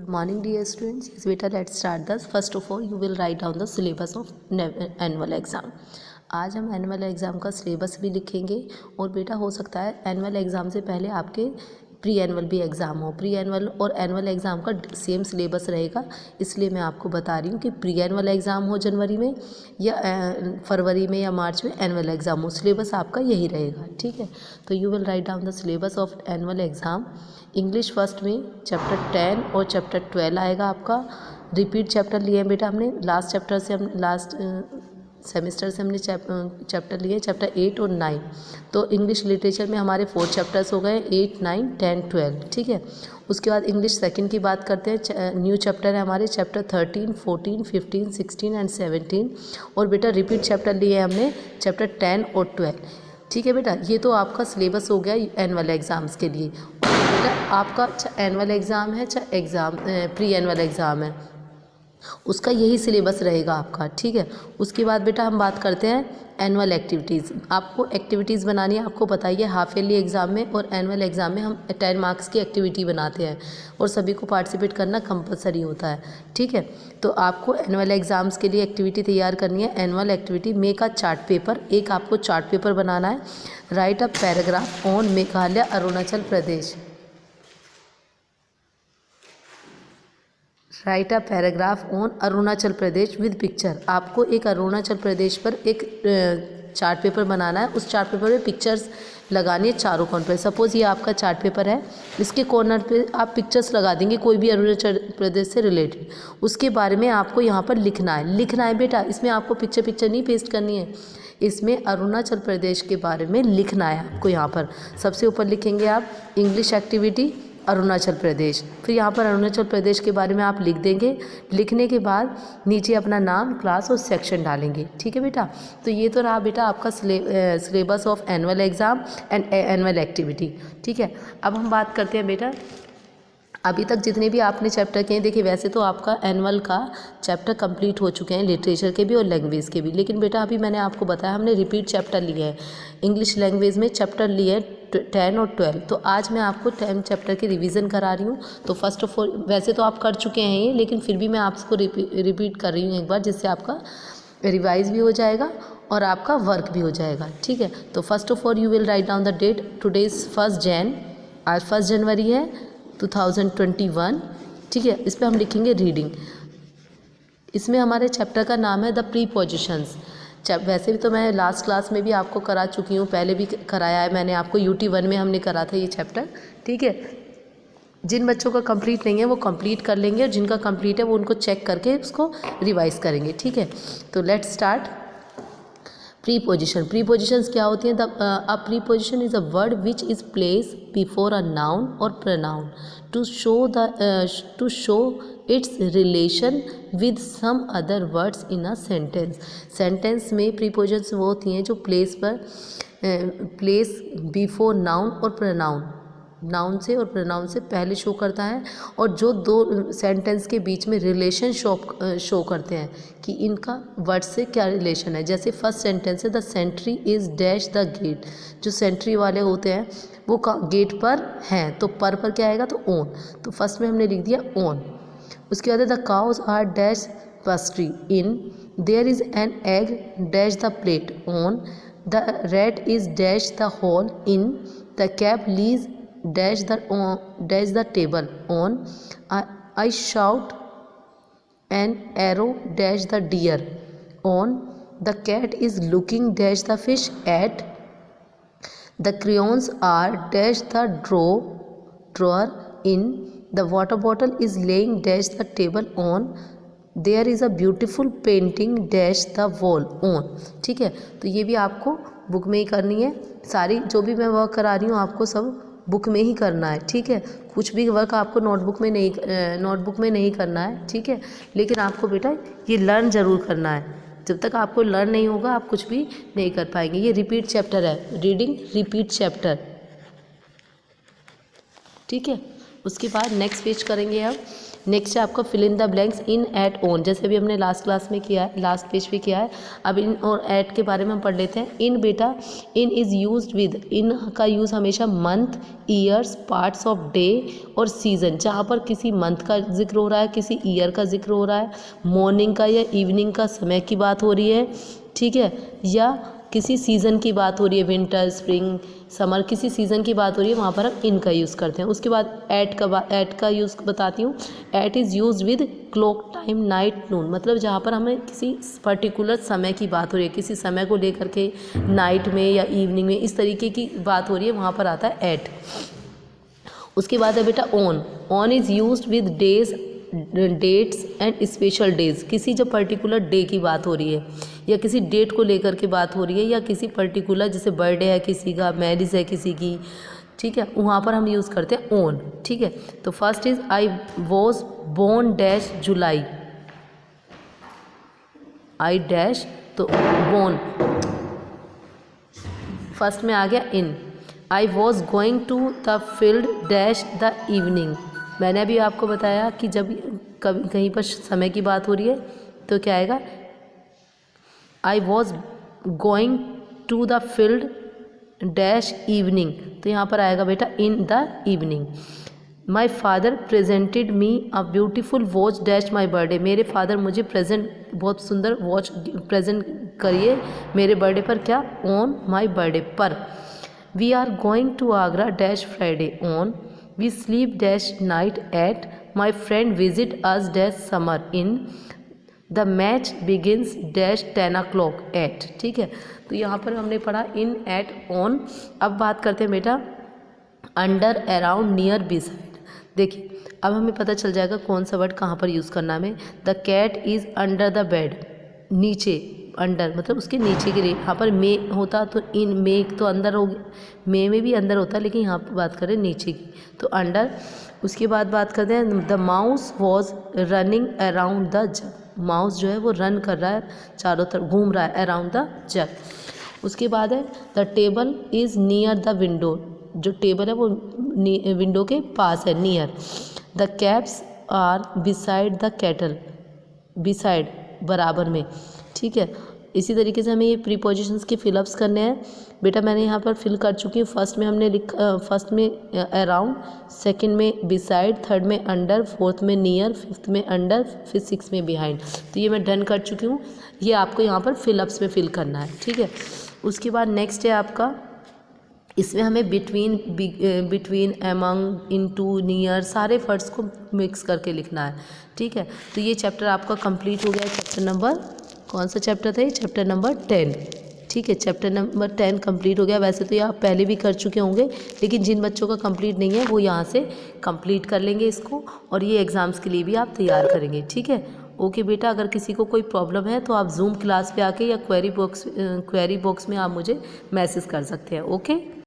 Good morning dear students. Yes beta, let's start this. First of all you will write down the syllabus of annual exam. आज हम annual exam का syllabus भी लिखेंगे और बेटा हो सकता है एनुअल एग्ज़ाम से पहले आपके प्री एनुअल भी एग्ज़ाम हो। प्री एनुअल और एनुअल एग्ज़ाम का सेम सिलेबस रहेगा, इसलिए मैं आपको बता रही हूँ कि प्री एनुअल एग्ज़ाम हो जनवरी में या फरवरी में या मार्च में एनुअल एग्ज़ाम हो, सिलेबस आपका यही रहेगा। ठीक है, तो you will write down the syllabus of annual exam. English first में चैप्टर 10 और चैप्टर 12 आएगा आपका। रिपीट चैप्टर लिए हैं बेटा हमने, लास्ट सेमेस्टर से हमने चैप्टर लिए चैप्टर 8 और 9। तो इंग्लिश लिटरेचर में हमारे 4 चैप्टर्स हो गए, 8, 9, 10, 12। ठीक है, उसके बाद इंग्लिश सेकंड की बात करते हैं। न्यू चैप्टर है हमारे चैप्टर 13, 14, 15, 16 एंड 17। और बेटा रिपीट चैप्टर लिए हैं हमने चैप्टर 10 और 12। ठीक है बेटा, ये तो आपका सिलेबस हो गया एनुअल एग्ज़ाम्स के लिए। बेटा आपका एनुअल एग्ज़ाम है प्री एनुअल एग्ज़ाम है, उसका यही सिलेबस रहेगा आपका। ठीक है, उसके बाद बेटा हम बात करते हैं एनुअल एक्टिविटीज़। आपको एक्टिविटीज़ बनानी है, आपको बताइए हाफ ईयरली एग्ज़ाम में और एनुअल एग्ज़ाम में हम 10 मार्क्स की एक्टिविटी बनाते हैं और सभी को पार्टिसिपेट करना कंपलसरी होता है। ठीक है, तो आपको एनुअल एग्ज़ाम्स के लिए एक्टिविटी तैयार करनी है। Annual activity make a chart paper, एक आपको चार्ट पेपर बनाना है। Right a paragraph on Meghalaya Arunachal Pradesh. Right a paragraph on Arunachal Pradesh with picture. आपको एक अरुणाचल प्रदेश पर एक चार्ट पेपर बनाना है, उस चार्ट पेपर में पिक्चर्स लगानी है चारों कॉर्नर पर। सपोज़ ये आपका चार्ट पेपर है, इसके कॉर्नर पे आप पिक्चर्स लगा देंगे कोई भी अरुणाचल प्रदेश से रिलेटेड, उसके बारे में आपको यहाँ पर लिखना है बेटा। इसमें आपको पिक्चर नहीं पेस्ट करनी है, इसमें अरुणाचल प्रदेश के बारे में लिखना है आपको। यहाँ पर सबसे ऊपर लिखेंगे आप इंग्लिश एक्टिविटी अरुणाचल प्रदेश, फिर यहाँ पर अरुणाचल प्रदेश के बारे में आप लिख देंगे। लिखने के बाद नीचे अपना नाम, क्लास और सेक्शन डालेंगे। ठीक है बेटा, तो ये तो रहा बेटा आपका syllabus of annual exam and annual activity. ठीक है, अब हम बात करते हैं बेटा अभी तक जितने भी आपने चैप्टर किए। देखिए वैसे तो आपका एनुअल का चैप्टर कंप्लीट हो चुके हैं, लिटरेचर के भी और लैंग्वेज के भी, लेकिन बेटा अभी मैंने आपको बताया हमने रिपीट चैप्टर लिए हैं। इंग्लिश लैंग्वेज में चैप्टर लिए 10 और 12, तो आज मैं आपको 10 चैप्टर की रिवीजन करा रही हूँ। तो फर्स्ट ऑफ ऑल वैसे तो आप कर चुके हैं ये, लेकिन फिर भी मैं आपको रिपीट कर रही हूँ एक बार, जिससे आपका रिवाइज भी हो जाएगा और आपका वर्क भी हो जाएगा। ठीक है, तो first of all you will write down the date. Today is 1 Jan, आज 1 जनवरी है 2021। ठीक है, इस पर हम लिखेंगे रीडिंग। इसमें हमारे चैप्टर का नाम है द प्रीपोजिशंस। वैसे भी तो मैं लास्ट क्लास में भी आपको करा चुकी हूँ, पहले भी कराया है मैंने आपको, UT1 में हमने करा था ये चैप्टर। ठीक है, जिन बच्चों का कंप्लीट नहीं है वो कंप्लीट कर लेंगे और जिनका कंप्लीट है वो उनको चेक करके उसको रिवाइज करेंगे। ठीक है, तो लेट्स स्टार्ट। प्रीपोजिशन। प्रीपोजिशंस क्या होती हैं? A preposition is a word which is place before a noun और pronoun to show its relation with some other words in a sentence. Sentence में प्रीपोजिशंस वो होती हैं जो प्लेस बिफोर नाउन और प्रोनाउन, नाउन से और प्रोनाउन से पहले शो करता है, और जो दो सेंटेंस के बीच में रिलेशन शो करते हैं कि इनका वर्ड से क्या रिलेशन है। जैसे फर्स्ट सेंटेंस है the sentry is dash the gate. जो सेंट्री वाले होते हैं वो गेट पर हैं, तो पर क्या आएगा? तो ऑन। तो फर्स्ट में हमने लिख दिया ऑन। उसके बाद the cows are dash pastry in, there is an egg dash the plate on, the red is dash the hall in, the cap lies dash the table on, I shout an arrow dash the deer on, the cat is looking dash the fish at, the crayons are dash the drawer in, the water bottle is laying dash the table on, there is a beautiful painting dash the wall on। ठीक है, तो ये भी आपको book में ही करनी है। सारी जो भी मैं वर्क करा रही हूँ आपको सब बुक में ही करना है। ठीक है, कुछ भी वर्क आपको नोटबुक में नहीं करना है। ठीक है, लेकिन आपको बेटा ये लर्न ज़रूर करना है। जब तक आपको लर्न नहीं होगा आप कुछ भी नहीं कर पाएंगे। ये रिपीट चैप्टर है, रीडिंग रिपीट चैप्टर। ठीक है, उसके बाद नेक्स्ट पेज करेंगे अब नेक्स्ट है आपका fill in the blanks in at on, जैसे भी हमने लास्ट क्लास में किया है, लास्ट पेज पे किया है। अब इन और एट के बारे में हम पढ़ लेते हैं। इन बेटा, इन इज़ यूज्ड विद, इन का यूज़ हमेशा month, years, parts of day और सीज़न, जहाँ पर किसी मंथ का जिक्र हो रहा है, किसी ईयर का जिक्र हो रहा है, मॉर्निंग का या इवनिंग का समय की बात हो रही है, ठीक है, या किसी सीज़न की बात हो रही है, विंटर, स्प्रिंग, समर, किसी सीज़न की बात हो रही है, वहाँ पर हम इन का यूज़ करते हैं। उसके बाद एट का यूज़ बताती हूँ। At is use with clock time, night, noon, मतलब जहाँ पर हमें किसी पर्टिकुलर समय की बात हो रही है, किसी समय को लेकर के नाइट में या इवनिंग में इस तरीके की बात हो रही है, वहाँ पर आता है एट। उसके बाद है बेटा on. On is use with days, dates and special days, किसी जो पर्टिकुलर डे की बात हो रही है या किसी डेट को लेकर के बात हो रही है या किसी पर्टिकुलर, जैसे बर्थडे है किसी का, मैरिज है किसी की, ठीक है, वहाँ पर हम यूज़ करते हैं ऑन, ठीक है। तो first is I was born dash July, I dash, तो बोर्न फर्स्ट में आ गया in. I was going to the field dash the evening, मैंने अभी आपको बताया कि जब कभी कहीं पर समय की बात हो रही है तो क्या आएगा, I was going to the field dash evening, तो यहाँ पर आएगा बेटा in the evening. My father presented me a beautiful watch dash my birthday, मेरे फादर मुझे प्रेजेंट, बहुत सुंदर वॉच प्रेजेंट करिए मेरे बर्थडे पर, क्या, ऑन माई बर्थडे पर। We are going to Agra dash Friday on, we sleep dash night at, my friend visit us dash summer in, the match begins dash 10 o'clock eight, ठीक है। तो यहाँ पर हमने पढ़ा इन, एट, ऑन। अब बात करते हैं बेटा अंडर, अराउंड, नियर, बिसाइड। देखिए अब हमें पता चल जाएगा कौन सा वर्ड कहाँ पर यूज़ करना है। The cat is under the bed, नीचे, अंडर मतलब उसके नीचे गिरे, यहाँ पर मे होता तो इन, मे तो अंदर हो गया, मे में भी अंदर होता है लेकिन यहाँ पर बात करें नीचे की, तो अंडर। उसके बाद बात करते हैं the mouse was running around the jug, mouse जो है वो रन कर रहा है, चारों तरफ घूम रहा है, अराउंड द जग। उसके बाद है the table is near the window, जो टेबल है वो विंडो के पास है, near. The cups are beside the kettle, beside बराबर में, ठीक है। इसी तरीके से हमें ये प्रीपोजिशंस के फिलअप्स करने हैं बेटा, मैंने यहाँ पर फिल कर चुकी हूँ। फर्स्ट में हमने लिखा, फर्स्ट में अराउंड, सेकंड में बिसाइड, थर्ड में अंडर, फोर्थ में नियर, फिफ्थ में अंडर, फिर सिक्स में बिहाइंड। तो ये मैं डन कर चुकी हूँ, ये आपको यहाँ पर फिलअप्स में फिल करना है, ठीक है। उसके बाद नेक्स्ट है आपका, इसमें हमें between, between, among, into, near, सारे वर्ड्स को मिक्स करके लिखना है, ठीक है। तो ये चैप्टर आपका कंप्लीट हो गया, चैप्टर नंबर, कौन सा चैप्टर था ये, चैप्टर नंबर 10, ठीक है। चैप्टर नंबर 10 कंप्लीट हो गया। वैसे तो ये आप पहले भी कर चुके होंगे, लेकिन जिन बच्चों का कंप्लीट नहीं है वो यहाँ से कंप्लीट कर लेंगे इसको, और ये एग्ज़ाम्स के लिए भी आप तैयार करेंगे, ठीक है। ओके बेटा, अगर किसी को कोई प्रॉब्लम है तो आप जूम क्लास पे आके या क्वेरी बॉक्स में आप मुझे मैसेज कर सकते हैं। ओके।